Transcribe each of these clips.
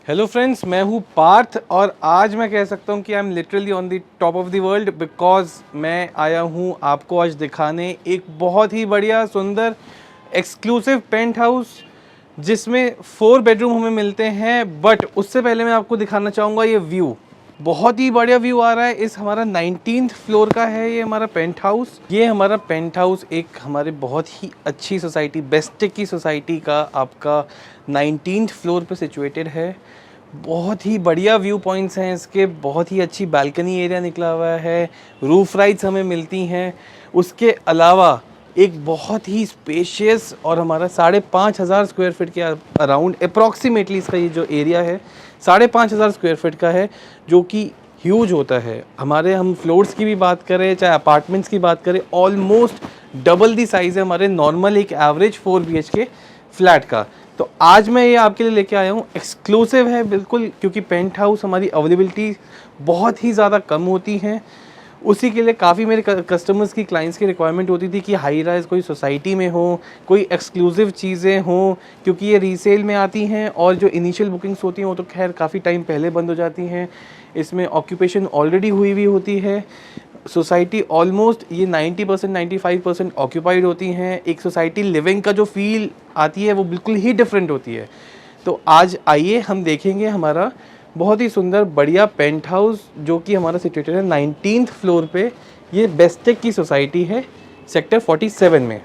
Hello friends, मैं हूँ पार्थ और आज मैं कह सकता हूँ कि I am literally on the top of the world because मैं आया हूँ आपको आज दिखाने एक बहुत ही बढ़िया सुंदर एक्सक्लूसिव पेंट हाउस जिसमें 4 बेडरूम हमें मिलते हैं। बट उससे पहले मैं आपको दिखाना चाहूँगा ये व्यू। बहुत ही बढ़िया व्यू आ रहा है। इस हमारा 19th फ्लोर का है ये हमारा पेंट हाउस। ये हमारा पेंट हाउस एक हमारे बहुत ही अच्छी सोसाइटी बेस्टिक की सोसाइटी का आपका 19th फ्लोर पे सिचुएटेड है। बहुत ही बढ़िया व्यू पॉइंट्स हैं इसके, बहुत ही अच्छी बालकनी एरिया निकला हुआ है, रूफ राइड्स हमें मिलती हैं। उसके अलावा एक बहुत ही स्पेशियस और हमारा 5,500 स्क्वायर फीट के अराउंड अप्रॉक्सीमेटली इसका ये जो एरिया है 5,500 स्क्वायर फीट का है, जो कि ह्यूज होता है। हमारे हम फ्लोर्स की भी बात करें चाहे अपार्टमेंट्स की बात करें, ऑलमोस्ट डबल दी साइज़ है हमारे नॉर्मल एक एवरेज 4 BHK फ्लैट का। तो आज मैं ये आपके लिए लेके आया हूँ, एक्सक्लूसिव है बिल्कुल, क्योंकि पेंट हाउस हमारी अवेलेबिलिटी बहुत ही ज़्यादा कम होती हैं। उसी के लिए काफ़ी मेरे कस्टमर्स की क्लाइंट्स की रिक्वायरमेंट होती थी कि हाई राइज कोई सोसाइटी में हो, कोई एक्सक्लूसिव चीज़ें हों, क्योंकि ये रीसेल में आती हैं और जो इनिशियल बुकिंग्स होती हैं वो तो खैर काफ़ी टाइम पहले बंद हो जाती हैं। इसमें ऑक्यूपेशन ऑलरेडी हुई हुई होती है। सोसाइटी ऑलमोस्ट ये 90% 95% ऑक्यूपाइड होती हैं। एक सोसाइटी लिविंग का जो फील आती है वो बिल्कुल ही डिफरेंट होती है। तो आज आइए हम देखेंगे हमारा बहुत ही सुंदर बढ़िया पेंट हाउस जो कि हमारा सिचुएटेड है 19th फ्लोर पे। ये बेस्टेक की सोसाइटी है सेक्टर 47 में।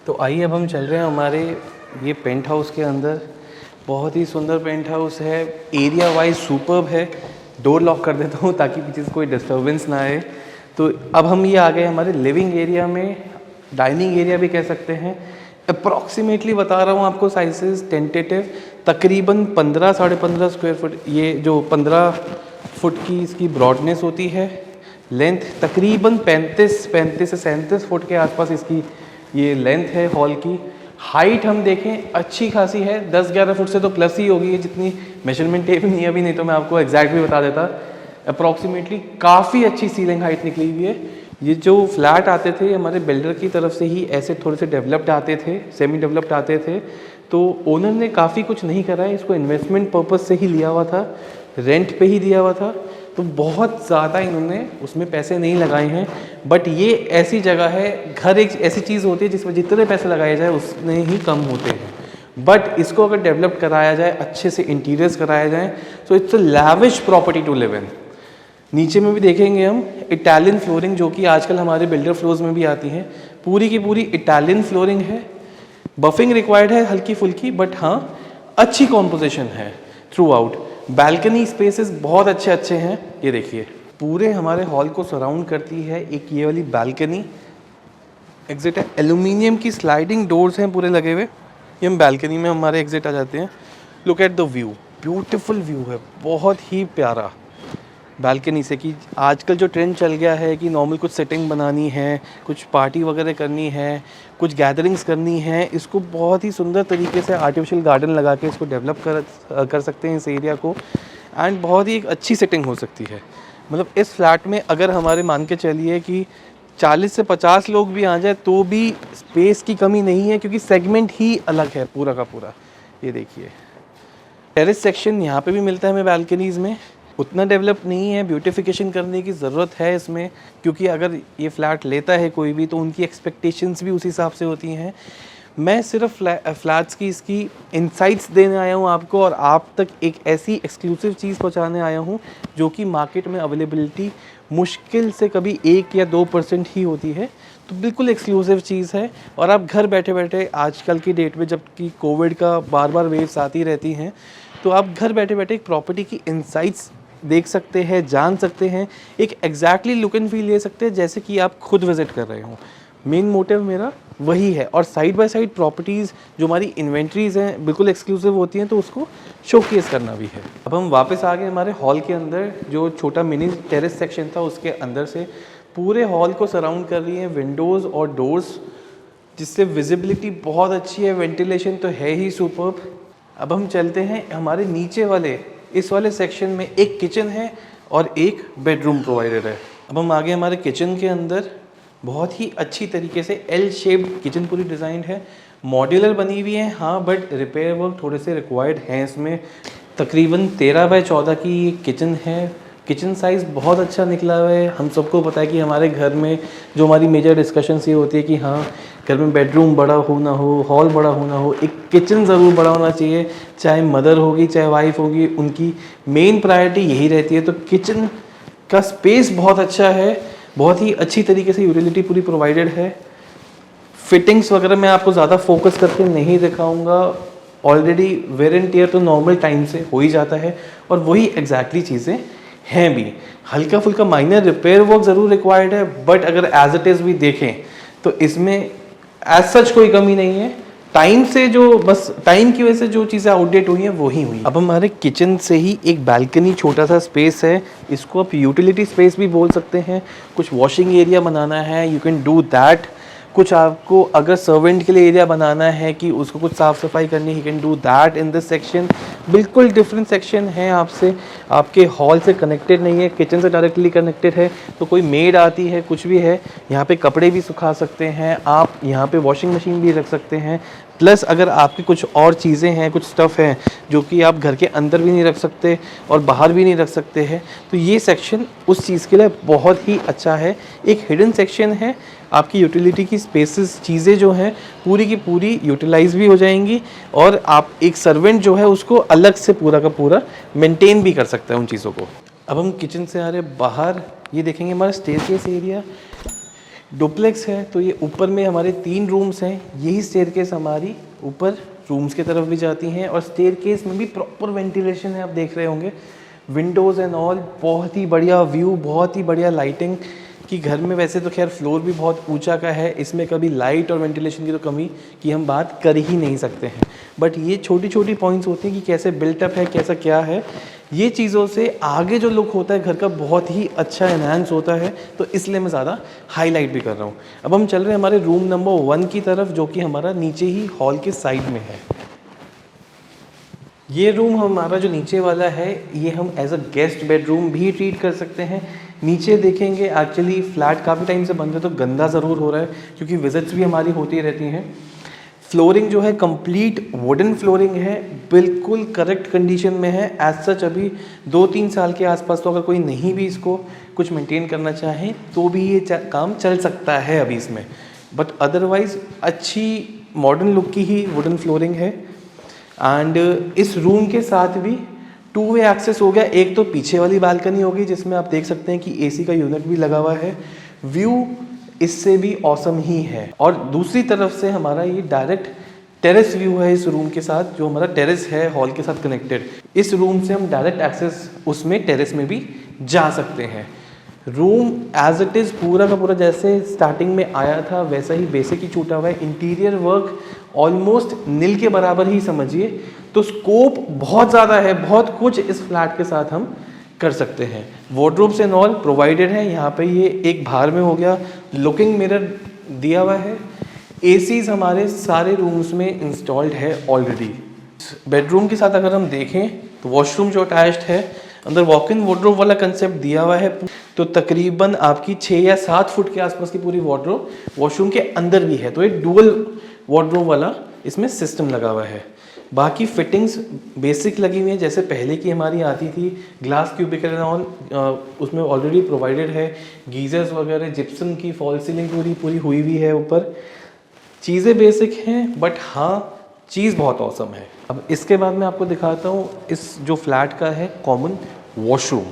तो आइए अब हम चल रहे हैं हमारे ये पेंट हाउस के अंदर। बहुत ही सुंदर पेंट हाउस है, एरिया वाइज सुपर्ब है। डोर लॉक कर देता हूँ ताकि पीछे से कोई डिस्टर्बेंस ना आए। तो अब हम ये आ गए हमारे लिविंग एरिया में, डाइनिंग एरिया भी कह सकते हैं। अप्रॉक्सीमेटली बता रहा हूँ आपको साइजेस टेंटेटिव तकरीबन 15 साढ़े 15 स्क्वायर फुट, ये जो 15 फुट की इसकी ब्रॉडनेस होती है। लेंथ तकरीबन 35 से 37 फुट के आसपास इसकी ये लेंथ है हॉल की। हाइट हम देखें अच्छी खासी है, 10-11 फुट से तो प्लस ही होगी ये, जितनी मेजरमेंट टेप नहीं अभी, नहीं तो मैं आपको एग्जैक्ट भी बता देता। अप्रॉक्सीमेटली काफ़ी अच्छी सीलिंग हाइट निकली हुई है। ये जो फ्लैट आते थे हमारे बिल्डर की तरफ से ही ऐसे थोड़े से डेवलप्ड आते थे, सेमी डेवलप्ड आते थे। तो ओनर ने काफ़ी कुछ नहीं करा है, इसको इन्वेस्टमेंट पर्पज़ से ही लिया हुआ था, रेंट पे ही दिया हुआ था। तो बहुत ज़्यादा इन्होंने उसमें पैसे नहीं लगाए हैं। बट ये ऐसी जगह है, घर एक ऐसी चीज़ होती है जिसमें जितने पैसे लगाए जाए उतने ही कम होते हैं। बट इसको अगर डेवलप कराया जाए, अच्छे से इंटीरियर्स कराया जाए, तो it's a lavish property to live in. नीचे में भी देखेंगे हम इटालियन फ्लोरिंग, जो कि आजकल हमारे बिल्डर फ्लोर्स में भी आती हैं। पूरी की पूरी इटालियन फ्लोरिंग है। बफिंग रिक्वायर्ड है हल्की फुल्की, बट हाँ अच्छी कॉम्पोजिशन है थ्रू आउट। बैल्कनी स्पेसेस बहुत अच्छे हैं। ये देखिए पूरे हमारे हॉल को सराउंड करती है एक ये वाली बैल्कनी। एग्जिट है, एल्यूमिनियम की स्लाइडिंग डोर्स हैं पूरे लगे हुए। ये हम बैल्कनी में हमारे एग्जिट आ जाते हैं। Look at the view, beautiful view है, बहुत ही प्यारा। बालकनी से कि आजकल जो ट्रेंड चल गया है कि नॉर्मल कुछ सेटिंग बनानी है, कुछ पार्टी वगैरह करनी है, कुछ गैदरिंग्स करनी है, इसको बहुत ही सुंदर तरीके से आर्टिफिशियल गार्डन लगा के इसको डेवलप कर सकते हैं इस एरिया को, एंड बहुत ही एक अच्छी सेटिंग हो सकती है। मतलब इस फ्लैट में अगर हमारे मान के चलिए कि 40 से 50 लोग भी आ जाए तो भी स्पेस की कमी नहीं है, क्योंकि सेगमेंट ही अलग है पूरा का पूरा। ये देखिए टेरेस सेक्शन यहाँ पे भी मिलता है हमें बालकनीज़ में, उतना डेवलप नहीं है, ब्यूटिफिकेशन करने की ज़रूरत है इसमें, क्योंकि अगर ये फ्लैट लेता है कोई भी तो उनकी एक्सपेक्टेशंस भी उस हिसाब से होती हैं। मैं सिर्फ फ्लैट्स की इसकी इनसाइट्स देने आया हूँ आपको, और आप तक एक ऐसी एक्सक्लूसिव चीज़ पहुँचाने आया हूँ जो कि मार्केट में अवेलेबिलिटी मुश्किल से कभी 1 या 2% ही होती है। तो बिल्कुल एक्सक्लूसिव चीज़ है, और आप घर बैठे बैठे आजकल की डेट में जबकि कोविड का बार बार वेव्स आती रहती हैं, तो आप घर बैठे बैठे एक प्रॉपर्टी की इनसाइट्स देख सकते हैं, जान सकते हैं, एक एग्जैक्टली लुक एंड फील ले सकते हैं जैसे कि आप खुद विजिट कर रहे हो। मेन मोटिव मेरा वही है। और साइड बाय साइड प्रॉपर्टीज़ जो हमारी इन्वेंट्रीज़ हैं बिल्कुल एक्सक्लूसिव होती हैं, तो उसको शोकेस करना भी है। अब हम वापस आ गए हमारे हॉल के अंदर, जो छोटा मिनी टेरेस सेक्शन था उसके अंदर से पूरे हॉल को सराउंड कर रही हैं विंडोज़ और डोर्स, जिससे विजिबिलिटी बहुत अच्छी है, वेंटिलेशन तो है ही सुपर्ब। अब हम चलते हैं हमारे नीचे वाले इस वाले सेक्शन में, एक किचन है और एक बेडरूम प्रोवाइडेड है। अब हम आगे हमारे किचन के अंदर, बहुत ही अच्छी तरीके से एल शेप्ड किचन पूरी डिज़ाइन है, मॉड्यूलर बनी हुई है हाँ, बट रिपेयर वर्क थोड़े से रिक्वायर्ड हैं इसमें। तकरीबन 13 बाय 14 की ये किचन है। किचन साइज़ बहुत अच्छा निकला हुआ है। हम सबको पता है कि हमारे घर में जो हमारी मेजर डिस्कशंस ये होती है कि हाँ घर में बेडरूम बड़ा हो ना हो, हॉल बड़ा हो ना हो, एक किचन ज़रूर बड़ा होना चाहिए। चाहे मदर होगी चाहे वाइफ होगी, उनकी मेन प्रायोरिटी यही रहती है। तो किचन का स्पेस बहुत अच्छा है, बहुत ही अच्छी तरीके से यूटिलिटी पूरी प्रोवाइडेड है। फिटिंग्स वगैरह मैं आपको ज़्यादा फोकस करके नहीं दिखाऊंगा, ऑलरेडी वेयर एंड टियर तो नॉर्मल टाइम से हो ही जाता है, और वही एग्जैक्टली चीज़ें हैं भी। हल्का फुल्का माइनर रिपेयर वर्क ज़रूर रिक्वायर्ड है, बट अगर एज इट इज़ भी देखें तो इसमें एज सच कोई कमी नहीं है। टाइम से जो बस टाइम की वजह से जो चीज़ें आउटडेट हुई हैं वो ही हुई। अब हमारे किचन से ही एक बालकनी छोटा सा स्पेस है, इसको आप यूटिलिटी स्पेस भी बोल सकते हैं। कुछ वॉशिंग एरिया बनाना है, यू कैन डू दैट। कुछ आपको अगर सर्वेंट के लिए एरिया बनाना है कि उसको कुछ साफ़ सफाई करनी, he can do that in this section. बिल्कुल डिफरेंट सेक्शन है, आपसे आपके हॉल से कनेक्टेड नहीं है, किचन से डायरेक्टली कनेक्टेड है। तो कोई मेड आती है, कुछ भी है, यहाँ पे कपड़े भी सुखा सकते हैं आप, यहाँ पे वॉशिंग मशीन भी रख सकते हैं। प्लस अगर आपकी कुछ और चीज़ें हैं, कुछ स्टफ़ हैं जो कि आप घर के अंदर भी नहीं रख सकते और बाहर भी नहीं रख सकते हैं, तो ये सेक्शन उस चीज़ के लिए बहुत ही अच्छा है। एक हिडन सेक्शन है, आपकी यूटिलिटी की स्पेसेस चीज़ें जो हैं पूरी की पूरी यूटिलाइज भी हो जाएंगी, और आप एक सर्वेंट जो है उसको अलग से पूरा का पूरा मेंटेन भी कर सकते हैं उन चीज़ों को। अब हम किचन से आ रहे बाहर, ये देखेंगे हमारा स्टेयरकेस एरिया डुप्लेक्स है। तो ये ऊपर में हमारे 3 रूम्स हैं, यही स्टेयरकेस हमारी ऊपर रूम्स की तरफ भी जाती हैं, और स्टेयरकेस में भी प्रॉपर वेंटिलेशन है, आप देख रहे होंगे विंडोज़ एंड ऑल। बहुत ही बढ़िया व्यू, बहुत ही बढ़िया लाइटिंग कि घर में वैसे तो खैर फ्लोर भी बहुत ऊंचा का है, इसमें कभी लाइट और वेंटिलेशन की तो कमी की हम बात कर ही नहीं सकते हैं। बट ये छोटी छोटी पॉइंट्स होती हैं कि कैसे बिल्टअप है, कैसा क्या है, ये चीज़ों से आगे जो लुक होता है घर का बहुत ही अच्छा एनहांस होता है। तो इसलिए मैं ज़्यादा हाईलाइट भी कर रहा हूँ। अब हम चल रहे हैं हमारे रूम नंबर 1 की तरफ, जो कि हमारा नीचे ही हॉल के साइड में है। ये रूम हमारा जो नीचे वाला है, ये हम एज अ गेस्ट बेडरूम भी ट्रीट कर सकते हैं। नीचे देखेंगे एक्चुअली फ्लैट काफ़ी टाइम से बंद है तो गंदा ज़रूर हो रहा है, क्योंकि विजिट्स भी हमारी होती रहती हैं। फ्लोरिंग जो है कंप्लीट वुडन फ्लोरिंग है, बिल्कुल करेक्ट कंडीशन में है। एज सच अभी 2-3 साल के आसपास तो अगर कोई नहीं भी इसको कुछ मेंटेन करना चाहे तो भी ये काम चल सकता है अभी इसमें, बट अदरवाइज़ अच्छी मॉडर्न लुक की ही वुडन फ्लोरिंग है। एंड इस रूम के साथ भी 2 वे एक्सेस हो गया। एक तो पीछे वाली बालकनी होगी जिसमें आप देख सकते हैं कि एसी का यूनिट भी लगा हुआ है, व्यू इससे भी ऑसम ही है। और दूसरी तरफ से हमारा ये डायरेक्ट टेरेस व्यू है इस रूम के साथ, जो हमारा टेरेस है हॉल के साथ कनेक्टेड। इस रूम से हम डायरेक्ट एक्सेस उसमें टेरेस में भी जा सकते हैं। रूम एज इट इज़ पूरा का पूरा जैसे स्टार्टिंग में आया था वैसा ही बेसिक ही छूटा हुआ है। इंटीरियर वर्क ऑलमोस्ट नील के बराबर ही समझिए। तो स्कोप बहुत ज़्यादा है, बहुत कुछ इस फ्लैट के साथ हम कर सकते हैं। वार्डरोब्स एंड ऑल प्रोवाइडेड है। यहाँ पे ये एक बाहर में हो गया, लुकिंग मिरर दिया हुआ है। एसीज हमारे सारे रूम्स में इंस्टॉल्ड है ऑलरेडी। बेडरूम के साथ अगर हम देखें तो वॉशरूम जो अटैच्ड है, अंदर वॉक इन वार्डरोब वाला कंसेप्ट दिया हुआ है। तो तकरीबन आपकी 6 या 7 फुट के आसपास की पूरी वार्डरोब वॉशरूम के अंदर भी है। तो एक डुअल वार्डरोब वाला इसमें सिस्टम लगा हुआ है। बाकी फिटिंग्स बेसिक लगी हुई है जैसे पहले की हमारी आती थी, ग्लास क्यूबिकल एंड ऑल उसमें ऑलरेडी प्रोवाइडेड है। गीजर्स वगैरह, जिप्सम की फॉल सीलिंग पूरी हुई हुई है ऊपर। चीज़ें बेसिक हैं बट हाँ चीज़ बहुत औसम है। अब इसके बाद मैं आपको दिखाता हूँ इस जो फ्लैट का है कॉमन वॉशरूम।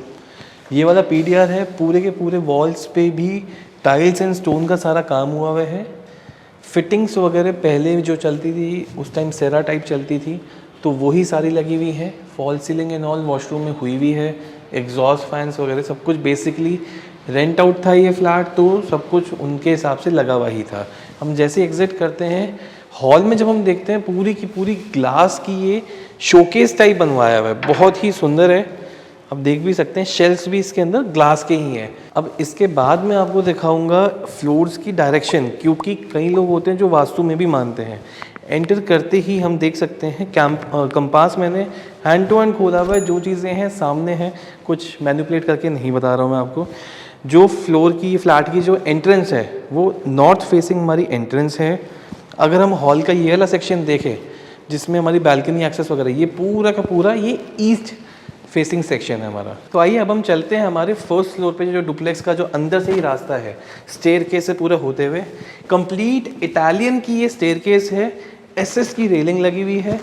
ये वाला पीडीआर है, पूरे के पूरे वॉल्स पे भी टाइल्स एंड स्टोन का सारा काम हुआ हुआ है। फिटिंग्स वगैरह पहले जो चलती थी उस टाइम सेरा टाइप चलती थी, तो वही सारी लगी हुई है। Fall ceiling and all washroom में हुई हुई है। एग्जॉस्ट फैंस वगैरह सब कुछ बेसिकली रेंट आउट था ये फ्लैट, तो सब कुछ उनके हिसाब से लगा हुआ ही था। हम जैसे एग्जिट करते हैं हॉल में, जब हम देखते हैं पूरी की पूरी ग्लास की ये शोकेस टाइप बनवाया हुआ है, बहुत ही सुंदर है। अब देख भी सकते हैं शेल्फ्स भी इसके अंदर ग्लास के ही हैं। अब इसके बाद मैं आपको दिखाऊंगा फ्लोर्स की डायरेक्शन, क्योंकि कई लोग होते हैं जो वास्तु में भी मानते हैं। एंटर करते ही हम देख सकते हैं कंपास मैंने हैंड टू हैंड खोला हुआ है, जो चीज़ें हैं सामने हैं, कुछ मैनिपुलेट करके नहीं बता रहा हूँ मैं आपको। जो फ्लोर की फ्लैट की जो एंट्रेंस है वो नॉर्थ फेसिंग हमारी एंट्रेंस है। अगर हम हॉल का ये वाला सेक्शन देखें जिसमें हमारी बालकनी एक्सेस वगैरह, ये पूरा का पूरा ये ईस्ट फेसिंग सेक्शन है हमारा। तो आइए अब हम चलते हैं हमारे फर्स्ट फ्लोर पे जो डुप्लेक्स का जो अंदर से ही रास्ता है स्टेयरकेस से पूरा होते हुए। कंप्लीट इटालियन की ये स्टेयरकेस है, एसएस की रेलिंग लगी हुई है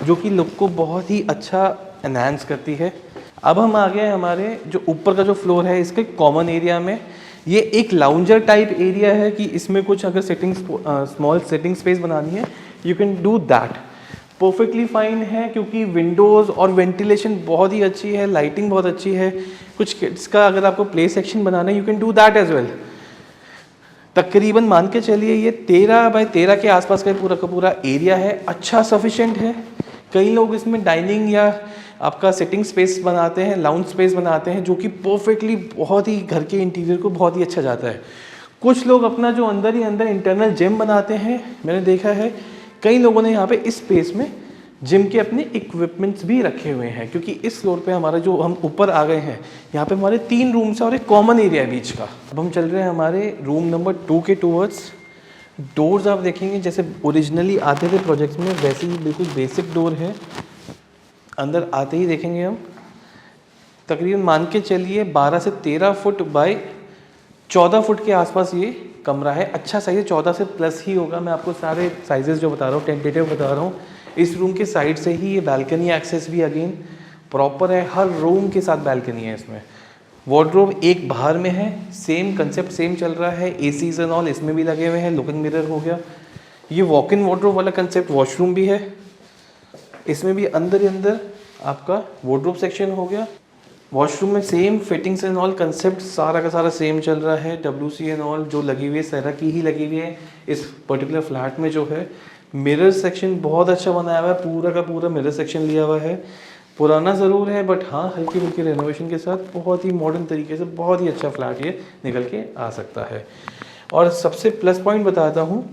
जो कि लुक को बहुत ही अच्छा एनहांस करती है। अब हम आ गए हमारे जो ऊपर का जो फ्लोर है इसके कॉमन एरिया में। ये एक लाउंजर टाइप एरिया है कि इसमें कुछ अगर स्मॉल सेटिंग स्पेस बनानी है you can do that, perfectly fine है, क्योंकि विंडोज़ और वेंटिलेशन बहुत ही अच्छी है, लाइटिंग बहुत अच्छी है। कुछ किड्स का अगर आपको प्ले सेक्शन बनाना है you can do that as well. तकरीबन मान के चलिए ये 13 बाय 13 के आसपास का पूरा एरिया है, अच्छा सफिशेंट है। कई लोग इसमें डाइनिंग या आपका सिटिंग स्पेस बनाते हैं, लाउंज स्पेस बनाते हैं, जो कि परफेक्टली बहुत ही घर के इंटीरियर को बहुत ही अच्छा जाता है। कुछ लोग अपना जो अंदर ही अंदर इंटरनल जिम बनाते हैं, मैंने देखा है कई लोगों ने यहाँ पे इस स्पेस में जिम के अपने इक्विपमेंट्स भी रखे हुए हैं। क्योंकि इस फ्लोर पे हमारा जो हम ऊपर आ गए हैं यहाँ पे हमारे 3 रूम्स हैं और एक कॉमन एरिया है बीच का। अब हम चल रहे हैं हमारे रूम नंबर 2 के टूवर्ड्स। डोर्स आप देखेंगे जैसे ओरिजिनली आते थे प्रोजेक्ट्स में वैसे ही बिल्कुल बेसिक डोर है। अंदर आते ही देखेंगे हम तकरीबन मान के चलिए 12 से 13 फुट बाय 14 फुट के आसपास ये कमरा है। अच्छा साइज 14 से प्लस ही होगा। मैं आपको सारे साइजेस जो बता रहा हूँ टेंटेटिव बता रहा हूँ। इस रूम के साइड से ही ये बालकनी एक्सेस भी अगेन प्रॉपर है, हर रूम के साथ बालकनी है इसमें। वार्डरोब एक बाहर में है, सेम कंसेप्ट सेम चल रहा है। एसीज एंड ऑल इसमें भी लगे हुए हैं, लुकिंग मिरर हो गया। ये वॉक इन वार्डरोब वाला कंसेप्ट वॉशरूम भी है, इसमें भी अंदर ही अंदर आपका वार्डरोब सेक्शन हो गया। वॉशरूम में same fittings and all concept सारा का सारा सेम चल रहा है। WC एंड ऑल जो लगी हुई है सेरा की ही लगी हुई है इस पर्टिकुलर फ्लैट में जो है। मिरर सेक्शन बहुत अच्छा बनाया हुआ है, पूरा का पूरा मिरर सेक्शन लिया हुआ है। पुराना ज़रूर है बट हाँ हल्की फुल्की रेनोवेशन के साथ बहुत ही मॉडर्न तरीके से बहुत ही अच्छा फ्लैट ये निकल के आ सकता है। और सबसे प्लस पॉइंट बताता हूँ,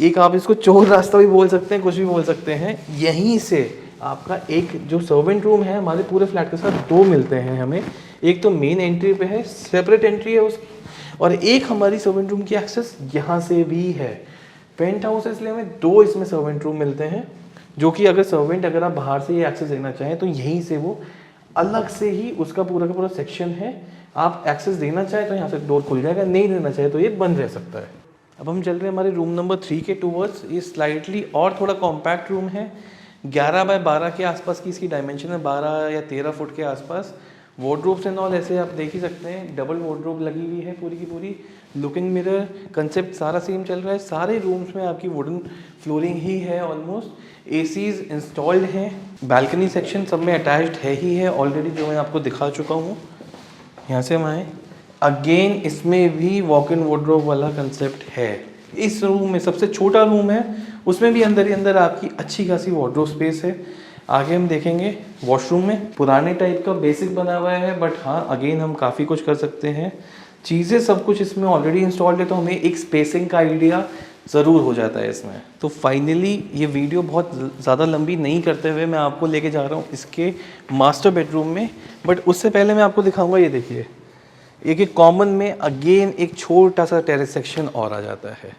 एक आप इसको चोर रास्ता भी बोल सकते हैं, कुछ भी बोल सकते हैं। यहीं से आपका एक जो सर्वेंट रूम है हमारे पूरे फ्लैट के साथ 2 मिलते हैं हमें। एक तो मेन एंट्री पे है, सेपरेट एंट्री है उसकी, और एक हमारी सर्वेंट रूम की एक्सेस यहाँ से भी है। पेंट हाउस है इसलिए हमें 2 इसमें सर्वेंट रूम मिलते हैं, जो कि अगर आप बाहर से ये एक्सेस देना चाहें तो यहीं से वो अलग से ही उसका पूरा का पूरा सेक्शन है। आप एक्सेस देना चाहें तो यहाँ से डोर खुल जाएगा, नहीं देना चाहे तो ये बंद रह सकता है। अब हम चल रहे हैं हमारे रूम नंबर 3 के टूवर्ड्स। ये स्लाइटली और थोड़ा कॉम्पैक्ट रूम है, 11 बाय 12 के आसपास की इसकी डायमेंशन है, 12 या 13 फुट के आसपास। वार्डरोब्स एंड ऑल ऐसे आप देख ही सकते हैं, डबल वार्डरोब लगी हुई है पूरी की पूरी। लुकिंग मिरर कंसेप्ट सारा सेम चल रहा है। सारे रूम्स में आपकी वुडन फ्लोरिंग ही है ऑलमोस्ट। एसीज इंस्टॉल्ड हैं, बालकनी सेक्शन सब में अटैच्ड है ही है ऑलरेडी, जो मैं आपको दिखा चुका हूँ। यहाँ से हम आए अगेन, इसमें भी वॉक इन वार्डरोब वाला कंसेप्ट है। इस रूम में सबसे छोटा रूम है, उसमें भी अंदर ही अंदर आपकी अच्छी खासी वार्डरोब स्पेस है। आगे हम देखेंगे वॉशरूम में पुराने टाइप का बेसिक बना हुआ है, बट हाँ अगेन हम काफ़ी कुछ कर सकते हैं। चीज़ें सब कुछ इसमें ऑलरेडी इंस्टॉल्ड है, तो हमें एक स्पेसिंग का आइडिया ज़रूर हो जाता है इसमें। तो फाइनली ये वीडियो बहुत ज़्यादा लंबी नहीं करते हुए मैं आपको लेके जा रहा हूँ इसके मास्टर बेडरूम में। बट उससे पहले मैं आपको दिखाऊंगा, ये देखिए एक कॉमन में अगेन एक छोटा सा टेरेस सेक्शन और आ जाता है।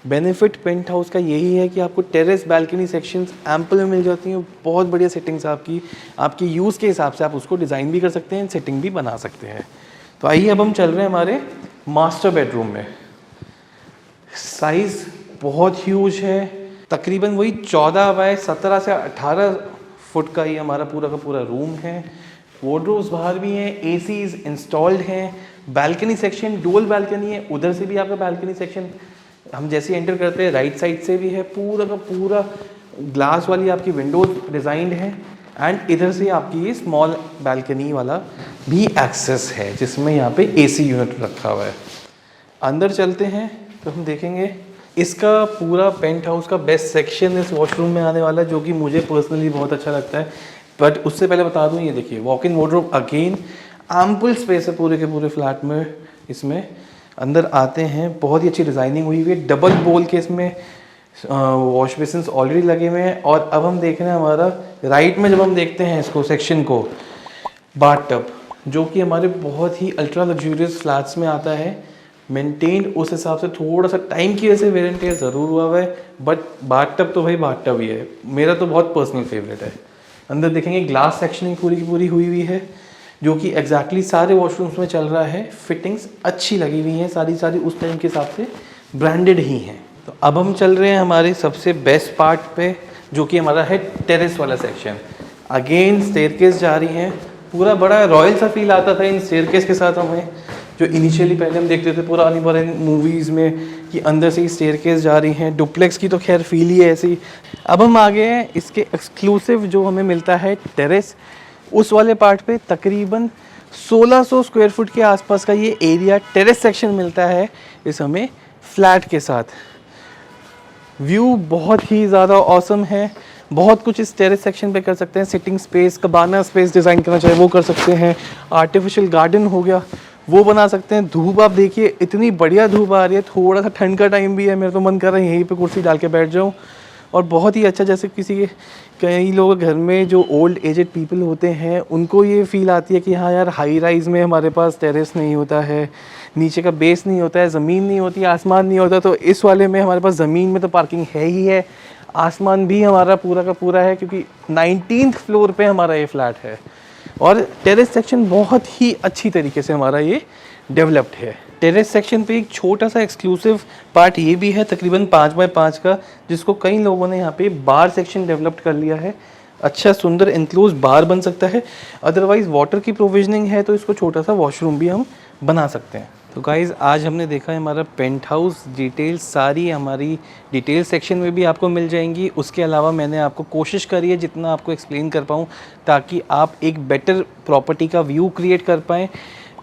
बेनिफिट पेंट हाउस का यही है कि आपको टेरेस बैल्कनी सेक्शंस एम्पल में मिल जाती हैं। बहुत बढ़िया सेटिंग्स आपकी यूज़ के हिसाब से आप उसको डिज़ाइन भी कर सकते हैं, सेटिंग भी बना सकते हैं। तो आइए अब हम चल रहे हैं हमारे मास्टर बेडरूम में। साइज़ बहुत ह्यूज है, तकरीबन वही 14 बाय 17 से 18 फुट का ये हमारा पूरा का पूरा रूम है। वार्डरोब्स बाहर भी हैं, एसीज इंस्टॉल्ड हैं। बैल्कनी सेक्शन डुअल बैल्कनी है, उधर से भी आपका बैल्कनी सेक्शन हम जैसे एंटर करते हैं राइट साइड से भी है। पूरा का पूरा ग्लास वाली आपकी विंडोज डिज़ाइंड है एंड इधर से आपकी ये स्मॉल बैल्कनी वाला भी एक्सेस है जिसमें यहाँ पे एसी यूनिट रखा हुआ है। अंदर चलते हैं तो हम देखेंगे इसका पूरा पेंट हाउस का बेस्ट सेक्शन इस वॉशरूम में आने वाला है, जो कि मुझे पर्सनली बहुत अच्छा लगता है। बट उससे पहले बता दूं, ये देखिए walk in wardrobe again ample space है पूरे के पूरे फ्लैट में। इसमें अंदर आते हैं, बहुत ही अच्छी डिज़ाइनिंग हुई हुई है। डबल बोल के इसमें वॉश बेसिन्स ऑलरेडी लगे हुए हैं। और अब हम देख रहे हैं हमारा राइट में जब हम देखते हैं इसको सेक्शन को, बाथटब जो कि हमारे बहुत ही अल्ट्रा लग्जूरियस फ्लैट्स में आता है। मेंटेन्ड उस हिसाब से थोड़ा सा टाइम की वजह से वेयर एंड टेयर ज़रूर हुआ है, बट बाथटब तो भाई बाथटब ही है। मेरा तो बहुत पर्सनल फेवरेट है। अंदर देखेंगे ग्लास सेक्शनिंग पूरी की पूरी हुई हुई है, जो कि एग्जैक्टली सारे वॉशरूम्स में चल रहा है। फिटिंग्स अच्छी लगी हुई हैं, सारी उस टाइम के हिसाब से ब्रांडेड ही हैं। तो अब हम चल रहे हैं हमारे सबसे बेस्ट पार्ट पे, जो कि हमारा है टेरेस वाला सेक्शन। अगेन स्टेयरकेस जा रही हैं, पूरा बड़ा रॉयल सा फील आता था इन स्टेयरकेस के साथ हमें, जो इनिशियली पहले हम देखते थे पुरानी मूवीज़ में कि अंदर से ही स्टेयरकेस जा रही हैं। डुप्लेक्स की तो खैर फील ही है ऐसी। अब हम आ गए हैं इसके एक्सक्लूसिव जो हमें मिलता है टेरेस, उस वाले पार्ट पे तकरीबन 1600 स्क्वायर फुट के आसपास का ये एरिया टेरेस सेक्शन मिलता है इस हमें फ्लैट के साथ। व्यू बहुत ही ज़्यादा ऑसम है, बहुत कुछ इस टेरेस सेक्शन पे कर सकते हैं। सिटिंग स्पेस, कबाना स्पेस डिज़ाइन करना चाहे वो कर सकते हैं। आर्टिफिशियल गार्डन हो गया वो बना सकते हैं। धूप आप देखिए, इतनी बढ़िया धूप आ रही है, थोड़ा सा ठंड का टाइम भी है, मेरा तो मन कर रहा है यहीं पे कुर्सी डाल के बैठ जाऊँ। और बहुत ही अच्छा, जैसे किसी के कई लोग घर में जो ओल्ड एजेड पीपल होते हैं उनको ये फील आती है कि हाँ यार हाई राइज़ में हमारे पास टेरेस नहीं होता है, नीचे का बेस नहीं होता है, ज़मीन नहीं होती, आसमान नहीं होता। तो इस वाले में हमारे पास ज़मीन में तो पार्किंग है ही है, आसमान भी हमारा पूरा का पूरा है, क्योंकि 19th फ्लोर पे हमारा ये फ्लैट है। और टेरेस सेक्शन बहुत ही अच्छी तरीके से हमारा ये डेवलप्ड है। टेरेस सेक्शन पे एक छोटा सा एक्सक्लूसिव पार्ट ये भी है, तकरीबन 5 बाय 5 का, जिसको कई लोगों ने यहाँ पे बार सेक्शन डेवलप्ड कर लिया है। अच्छा सुंदर इंक्लोज बार बन सकता है। अदरवाइज वाटर की प्रोविजनिंग है तो इसको छोटा सा वॉशरूम भी हम बना सकते हैं। तो गाइज़ आज हमने देखा है हमारा पेंट हाउस डिटेल्स सारी हमारी डिटेल सेक्शन में भी आपको मिल जाएंगी। उसके अलावा मैंने आपको कोशिश करी है जितना आपको एक्सप्लेन कर पाऊँ, ताकि आप एक बेटर प्रॉपर्टी का व्यू क्रिएट कर पाएँ।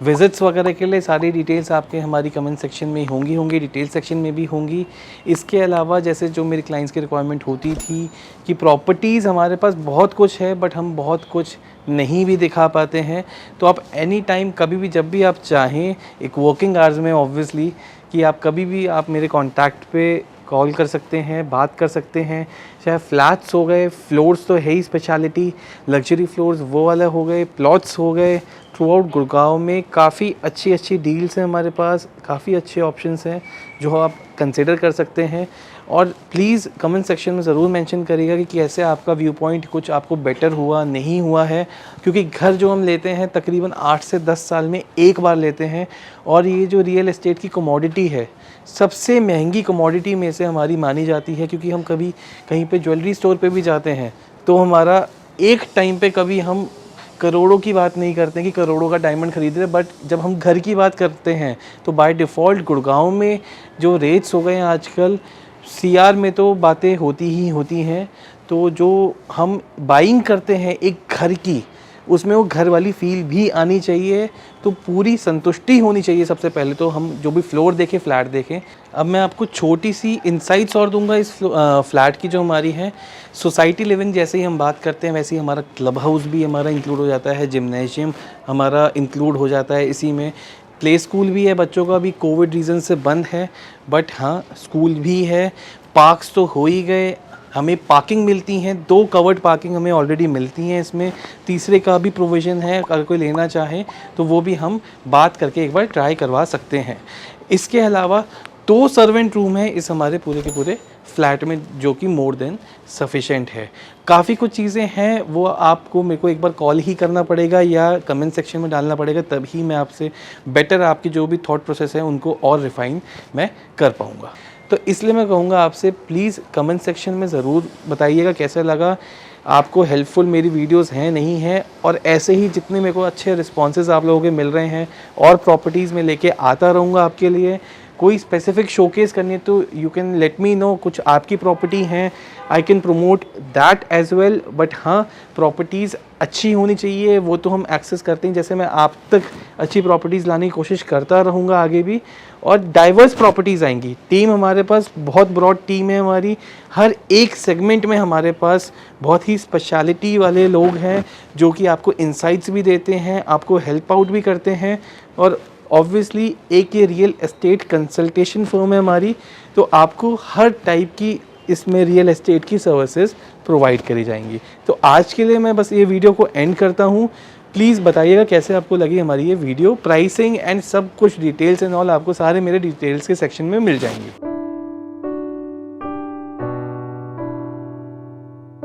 विजिट्स वगैरह के लिए सारी डिटेल्स आपके हमारी कमेंट सेक्शन में होंगी डिटेल सेक्शन में भी होंगी। इसके अलावा जैसे जो मेरे क्लाइंट्स की रिक्वायरमेंट होती थी कि प्रॉपर्टीज़ हमारे पास बहुत कुछ है बट हम बहुत कुछ नहीं भी दिखा पाते हैं, तो आप एनी टाइम कभी भी जब भी आप चाहें, एक वर्किंग आवर्स में ऑब्वियसली, कि आप कभी भी आप मेरे कॉन्टैक्ट पे कॉल कर सकते हैं, बात कर सकते हैं। चाहे फ्लैट्स हो गए, फ्लोर्स तो है ही स्पेशलिटी, लग्जरी फ्लोर्स वो वाला हो गए, प्लॉट्स हो गए। थ्रू आउट गुड़गांव में काफ़ी अच्छी डील्स हैं हमारे पास, काफ़ी अच्छे ऑप्शंस हैं जो आप कंसिडर कर सकते हैं। और प्लीज़ कमेंट सेक्शन में ज़रूर मेंशन करिएगा कि कैसे आपका व्यू पॉइंट कुछ आपको बेटर हुआ नहीं हुआ है, क्योंकि घर जो हम लेते हैं तकरीबन 8 से 10 साल में एक बार लेते हैं। और ये जो रियल एस्टेट की कमोडिटी है, सबसे महंगी कमोडिटी में से हमारी मानी जाती है, क्योंकि हम कभी कहीं पे ज्वेलरी स्टोर पे भी जाते हैं तो हमारा एक टाइम पे कभी हम करोड़ों की बात नहीं करते कि करोड़ों का डायमंड खरीद रहे, बट जब हम घर की बात करते हैं तो बाय डिफ़ॉल्ट गुड़गांव में जो रेट्स हो गए हैं आजकल, सीआर में तो बातें होती ही होती हैं। तो जो हम बाइंग करते हैं एक घर की, उसमें वो घर वाली फील भी आनी चाहिए। तो पूरी संतुष्टि होनी चाहिए सबसे पहले तो, हम जो भी फ्लोर देखें, फ्लैट देखें। अब मैं आपको छोटी सी इंसाइट्स और दूंगा इस फ्लैट की जो हमारी है। सोसाइटी लिविंग जैसे ही हम बात करते हैं वैसे ही हमारा क्लब हाउस भी हमारा इंक्लूड हो जाता है, जिम्नेशियम हमारा इंक्लूड हो जाता है इसी में। प्ले स्कूल भी है बच्चों का, अभी कोविड रीज़न से बंद है, बट हाँ स्कूल भी है। पार्क्स तो हो ही गए, हमें पार्किंग मिलती हैं, 2 कवर्ड पार्किंग हमें ऑलरेडी मिलती हैं इसमें, तीसरे का भी प्रोविज़न है, अगर कोई लेना चाहे तो वो भी हम बात करके एक बार ट्राई करवा सकते हैं। इसके अलावा 2 सर्वेंट रूम है इस हमारे पूरे के पूरे फ्लैट में, जो कि मोर देन सफिशेंट है। काफ़ी कुछ चीज़ें हैं वो आपको मेरे को एक बार कॉल ही करना पड़ेगा या कमेंट सेक्शन में डालना पड़ेगा, तभी मैं आपसे बेटर आपकी जो भी थॉट प्रोसेस है उनको और रिफाइन मैं कर पाऊँगा। तो इसलिए मैं कहूँगा आपसे प्लीज़ कमेंट सेक्शन में ज़रूर बताइएगा कैसा लगा, आपको हेल्पफुल मेरी वीडियोस हैं नहीं हैं, और ऐसे ही जितने मेरे को अच्छे रिस्पॉन्सेज आप लोगों के मिल रहे हैं और प्रॉपर्टीज़ में लेके आता रहूँगा आपके लिए। कोई स्पेसिफिक शोकेस करनी है तो you can let me know, कुछ आपकी प्रॉपर्टी हैं I can promote that as well. But हाँ, प्रॉपर्टीज़ अच्छी होनी चाहिए, वो तो हम एक्सेस करते हैं, जैसे मैं आप तक अच्छी प्रॉपर्टीज़ लाने की कोशिश करता रहूँगा आगे भी। और डाइवर्स प्रॉपर्टीज़ आएंगी, टीम हमारे पास बहुत ब्रॉड टीम है हमारी, हर एक सेगमेंट में हमारे पास बहुत ही स्पेशलिटी वाले लोग हैं जो कि आपको इंसाइट्स भी देते हैं, आपको हेल्प आउट भी करते हैं। और ऑब्वियसली एक ये रियल एस्टेट कंसल्टेशन फर्म है हमारी, तो आपको हर टाइप की इसमें रियल एस्टेट की सर्विसेज प्रोवाइड करी जाएंगी। तो आज के लिए मैं बस ये वीडियो को एंड करता हूँ। प्लीज़ बताइएगा कैसे आपको लगी हमारी ये वीडियो। प्राइसिंग एंड सब कुछ डिटेल्स एंड ऑल आपको सारे मेरे डिटेल्स के सेक्शन में मिल जाएंगे।